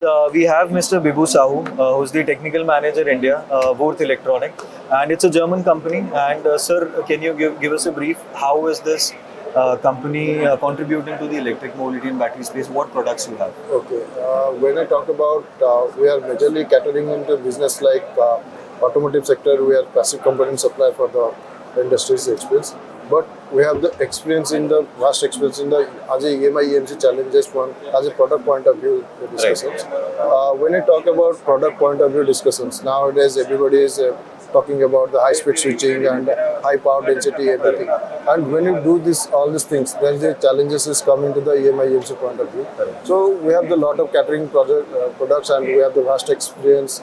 We have Mr. Bibu Sahu, who's the technical manager India, Würth Electronic, and it's a German company. And sir, can you give us a brief? How is this company contributing to the electric mobility and battery space? What products you have? Okay. When I talk about, we are majorly catering into business like automotive sector. We are passive component supply for the industry's experience. But we have the experience in the vast experience in the as a EMI EMC challenges one as a product point of view discussions. When I talk about product point of view discussions, nowadays everybody is talking about the high speed switching and high power density everything. And when you do this all these things, there is a challenges is coming to the EMI EMC point of view. So we have the lot of catering products and we have the vast experience.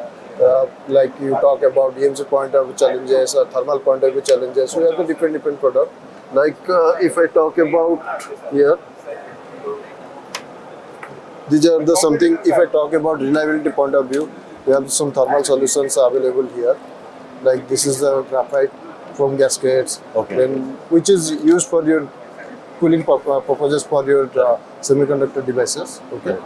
Like you talk about EMC point of view challenges or thermal point of view challenges. We have the different product. Like if I talk about here, these are the something. If I talk about reliability point of view, we have some thermal solutions available here. Like this is the graphite foam gaskets, which is used for your cooling purposes for your semiconductor devices. Okay.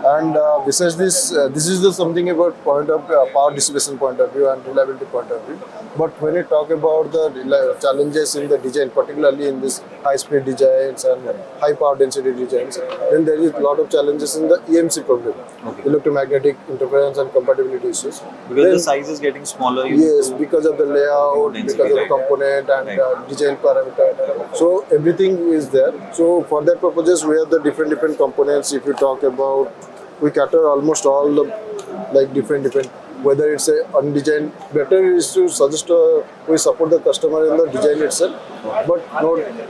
And besides this, this is the something about point of power dissipation point of view and reliability point of view. But when you talk about the challenges in the design, particularly in this high-speed designs and high power density designs, then there is a lot of challenges in the EMC problem, electromagnetic interference and compatibility issues. Because then, the size is getting smaller. Yes, because of the layout, because of the component and design parameter. So everything is there. So for that purposes, we have the different components. If you talk about, we cater almost all the like different whether it's a undesigned, better is to suggest we support the customer in the design itself, but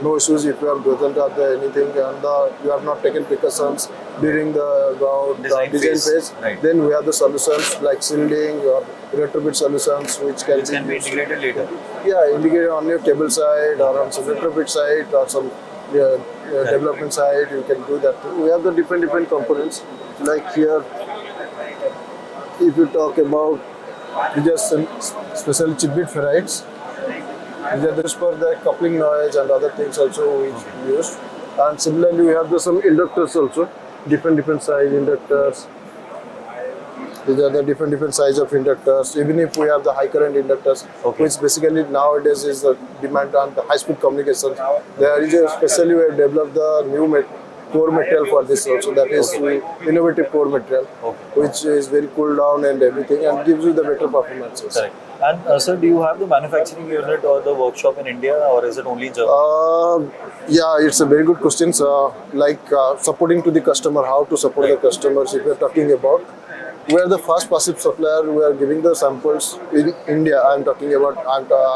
no issues if you have doesn't have anything and you have not taken precautions during the design phase. Then we have the solutions like shielding or retrofit solutions which can be integrated later. Yeah, integrated on your cable side or on some retrofit side or some development side. You can do that too. We have the different components. Like here, if you talk about these are some special chip bit ferrites. These are just for the coupling noise and other things also we use. And similarly, we have some inductors also, different size inductors. These are the different size of inductors. Even if we have the high current inductors, which basically nowadays is the demand on the high speed communications. There is especially we have developed the new core material for this also, that is innovative core material, which is very cool down and everything and gives you the better performances. Correct. And sir, do you have the manufacturing unit or the workshop in India, or is it only Germany? Yeah, it's a very good question. Supporting to the customer, how to support the customers if we are talking about. We are the first passive supplier. We are giving the samples in India. I am talking about,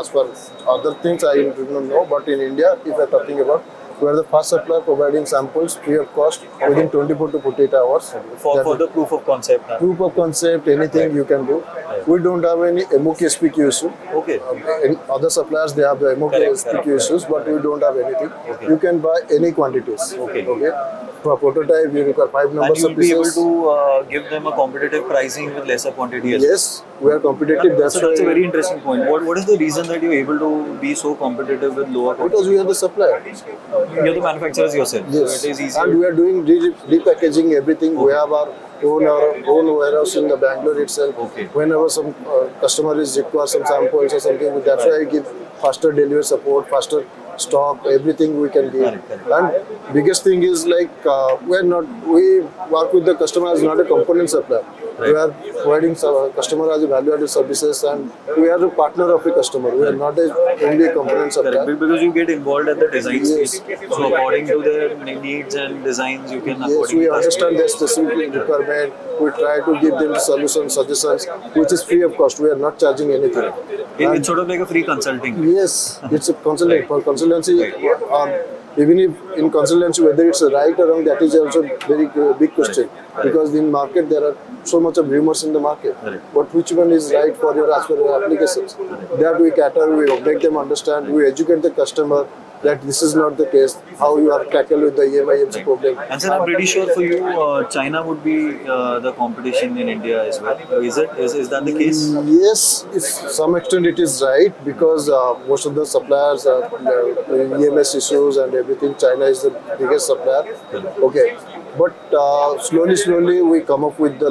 as for other things I don't know, but in India, if I am talking about, we are the first supplier providing samples free of cost within 24 to 48 hours. For the proof of concept. Proof of concept, anything you can do. We don't have any MOK SPQ issue. In other suppliers, they have the MOK SPQ issues, but we don't have anything. You can buy any quantities. For a prototype, you require 5 numbers of pieces. And you'll be able to give them a competitive pricing with lesser quantity as well. Yes, we are competitive. That's a very interesting point. What is the reason that you're able to be so competitive with lower quantity? Because we are the supplier. You're the manufacturers yourself. Yes. So it is easy. And we are doing repackaging everything. We have our own warehouse in the Bangalore itself. Whenever some customer is require some samples or something, that's why I give faster delivery support, faster stock, everything we can give. And biggest thing is like we work with the customer as not a component supplier. We are providing customer as a value-added services, and we are a partner of a customer. We are not only a component supplier. Because you get involved at the design stage. So according to their needs and designs, you can. Yes, we understand their specific requirement. We try to give them solutions, suggestions, which is free of cost. We are not charging anything. It's sort of like a free consulting. Yes, it's a consulting. For consultancy, even if in consultancy, whether it's right or wrong, that is also very big question. Because in market, there are so much of rumors in the market. But which one is right for your as per your applications? That we cater, we make them understand, we educate the customer that this is not the case, how you are tackle with the EMI problem. And sir, I'm pretty sure for you, China would be the competition in India as well. Is that the case? Yes, to some extent it is right, because most of the suppliers EMS issues and everything, China is the biggest supplier. Okay. But slowly we come up with the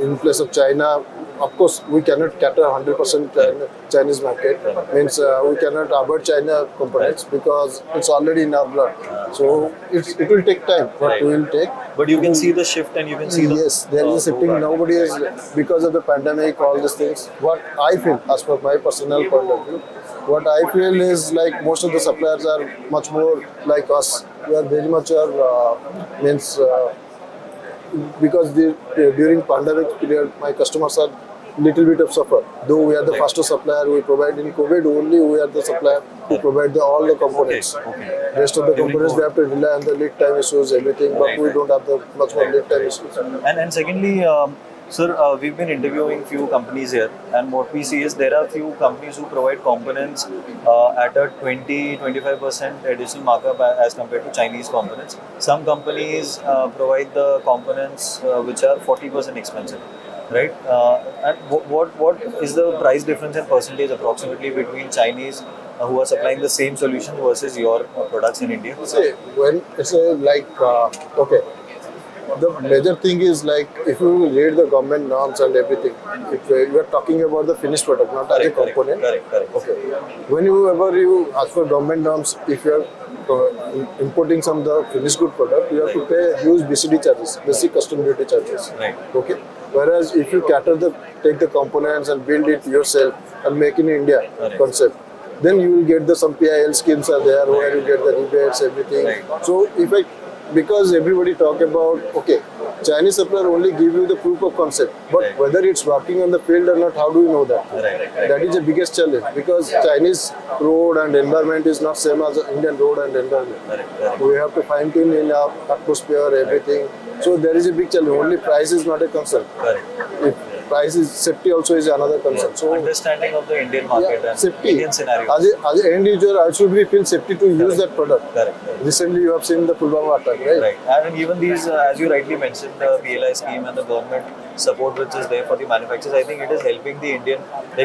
in place of China. Of course, we cannot cater 100% Chinese market. Means we cannot avoid China components because it's already in our blood. So it will take time, but Right. we will take. But you can see the shift and you can see the Yes, there is a shifting. roadmap. Nobody is because of the pandemic, all these things. What I feel, as per my personal point of view, what I feel is like most of the suppliers are much more like us. We are very much means because during pandemic period, my customers are little bit of suffer. Though we are the fastest supplier, we provide in COVID only. We are the supplier to provide all the components. Okay. Rest of the During components we have to rely on the lead time issues, everything. But Right, we right. don't have the much more lead time issues. And secondly, sir, we've been interviewing few companies here, and what we see is there are few companies who provide components at a 20-25% additional markup as compared to Chinese components. Some companies provide the components which are 40% expensive, right? And what is the price difference in percentage approximately between Chinese who are supplying the same solution versus your products in India? See, when it's okay, the major thing is like if you read the government norms and everything, if you are talking about the finished product, not as a component. Correct. Okay. Whenever you ask for government norms, if you are importing some the finished good product, you have to pay huge BCD charges, basic custom duty charges. Right. Okay. Whereas if you take the components and build it yourself and make in India Correct. concept, then you will get the some PIL schemes are there where you get the rebates, everything. Right. So because everybody talk about okay, Chinese supplier only give you the proof of concept, but Right. whether it's working on the field or not, how do you know that? Right. That is the biggest challenge because Chinese road and environment is not same as the Indian road and environment. Correct. We have to fine tune in our atmosphere, everything. So there is a big challenge. Only price is not a concern. Correct. If price is safety also is another concern. So Understanding of the Indian market and safety. Indian scenario. As an end user, I should be feel safety to use that product. Correct. Recently, you have seen the Pulwama attack, right? Right. And even these, as you rightly mentioned, the PLI scheme and the government support which is there for the manufacturers, I think it is helping the Indian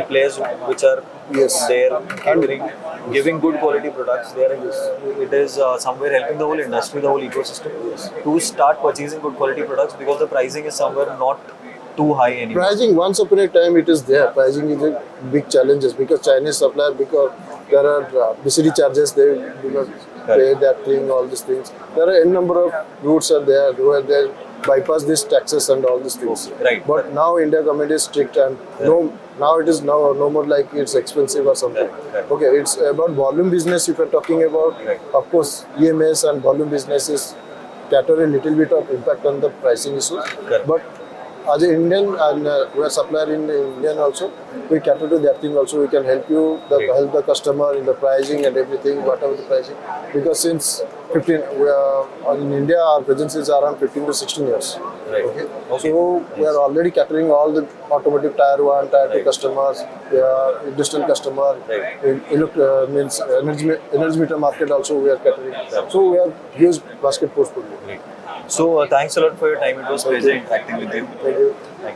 players which are Yes. there catering, giving good quality products. There it is somewhere helping the whole industry, the whole ecosystem to start purchasing good quality products because the pricing is somewhere not too high anymore. Pricing, once upon a time, it is there. Pricing is a big challenges because Chinese supplier, because there are BCD charges, they do not pay that thing, all these things. There are n number of routes are there where they bypass these taxes and all these things. Right. But now India government is strict and now it is no more like it's expensive or something. Right. Okay, it's about volume business if you're talking about. Right. Of course, EMS and volume businesses cater a little bit of impact on the pricing issues. Correct. But as an Indian and we are supplier in Indian also, we cater to that thing also. We can help you, help the customer in the pricing and everything, whatever the pricing. Because since 15, in India our presence is around 15 to 16 years. Right. Okay. Okay. So we are already catering all the automotive tier 1, tier 2 customers, industrial customer, Right. means energy meter market also we are catering. So we have huge basket portfolio. Great. So thanks a lot for your time. It was pleasure interacting with you. Thank you. Thank you.